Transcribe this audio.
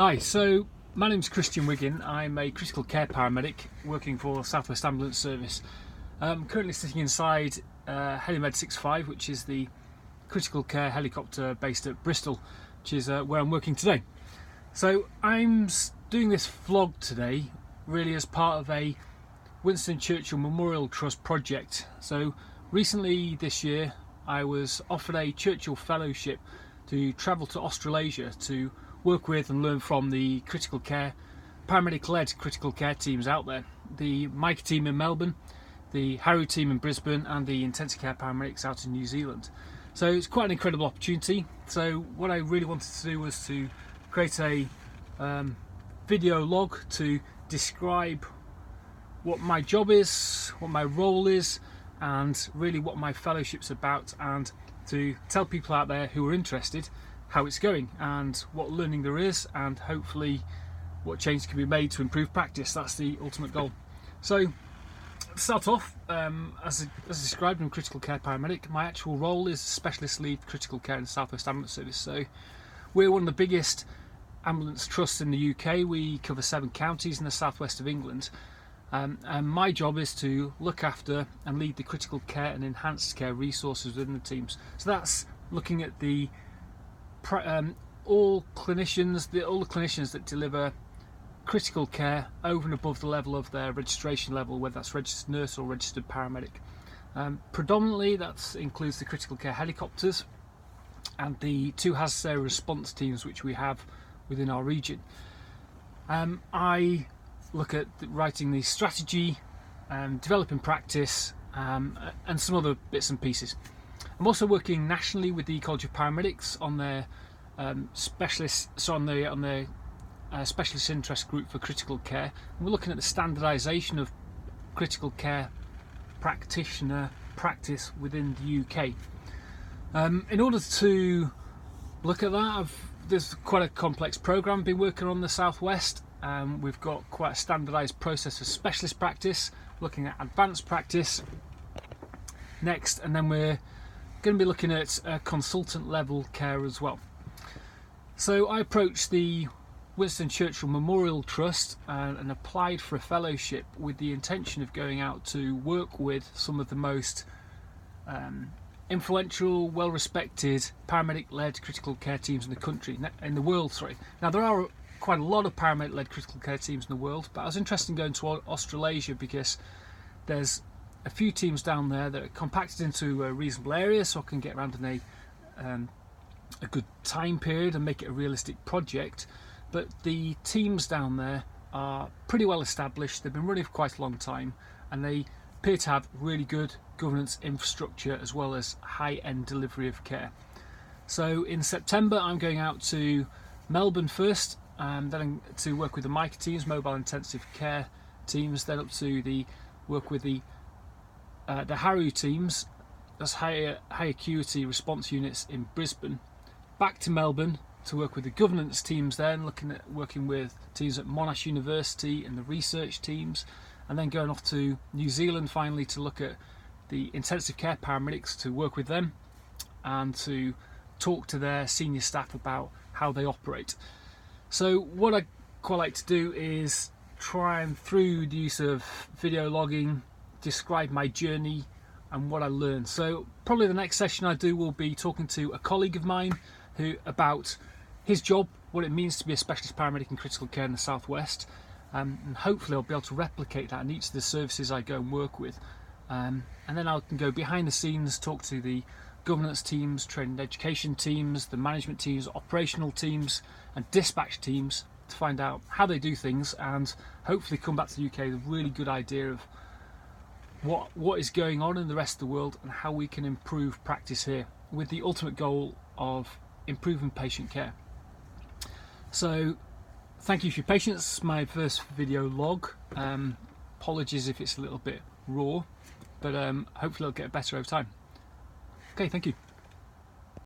Hi, so my name's Christian Wiggin. I'm a critical care paramedic working for South West Ambulance Service. I'm currently sitting inside HeliMed 65, which is the critical care helicopter based at Bristol, which is where I'm working today. So I'm doing this vlog today really as part of a Winston Churchill Memorial Trust project. So recently this year I was offered a Churchill Fellowship to travel to Australasia to work with and learn from the critical care, paramedic-led critical care teams out there. The Mike team in Melbourne, the Harrow team in Brisbane, and the intensive care paramedics out in New Zealand. So it's quite an incredible opportunity. So what I really wanted to do was to create a video log to describe what my job is, what my role is, and really what my fellowship's about, and to tell people out there who are interested how it's going and what learning there is, and hopefully what change can be made to improve practice. That's the ultimate goal. So to start off, as described, I'm a critical care paramedic. My actual role is specialist lead critical care in the South West Ambulance Service. So we're one of the biggest ambulance trusts in the UK. We cover 7 counties in the southwest of England. And my job is to look after and lead the critical care and enhanced care resources within the teams. So that's looking at the all the clinicians that deliver critical care over and above the level of their registration level, whether that's registered nurse or registered paramedic. Predominantly that includes the critical care helicopters and the 2 hazard area response teams which we have within our region. I look at writing the strategy, developing practice, and some other bits and pieces. I'm also working nationally with the College of Paramedics on their specialist interest group for critical care. And we're looking at the standardisation of critical care practitioner practice within the UK. In order to look at that, there's quite a complex programme I've been working on in the Southwest. We've got quite a standardised process for specialist practice, looking at advanced practice next, and then we're going to be looking at consultant level care as well. So I approached the Winston Churchill Memorial Trust and applied for a fellowship with the intention of going out to work with some of the most influential, well-respected paramedic-led critical care teams in the world. Now there are quite a lot of paramedic-led critical care teams in the world, but I was interested in going to Australasia because there's a few teams down there that are compacted into a reasonable area, so I can get around in a good time period and make it a realistic project. But the teams down there are pretty well established. They've been running for quite a long time, and they appear to have really good governance infrastructure as well as high-end delivery of care. So in September I'm going out to Melbourne first, then to work with the MICA teams, mobile intensive care teams, then up to work with the Harrow teams, that's high acuity response units in Brisbane, back to Melbourne to work with the governance teams then, working with teams at Monash University and the research teams, and then going off to New Zealand finally to look at the intensive care paramedics, to work with them and to talk to their senior staff about how they operate. So what I quite like to do is try and, through the use of video logging, describe my journey and what I learned. So probably the next session I do will be talking to a colleague of mine about his job, what it means to be a specialist paramedic in critical care in the Southwest, and hopefully I'll be able to replicate that in each of the services I go and work with, and then I can go behind the scenes, talk to the governance teams, training and education teams, the management teams, operational teams and dispatch teams to find out how they do things, and hopefully come back to the UK with a really good idea of what is going on in the rest of the world and how we can improve practice here, with the ultimate goal of improving patient care. So thank you for your patience. My first video log. Apologies if it's a little bit raw, but hopefully it'll get better over time. Okay, thank you.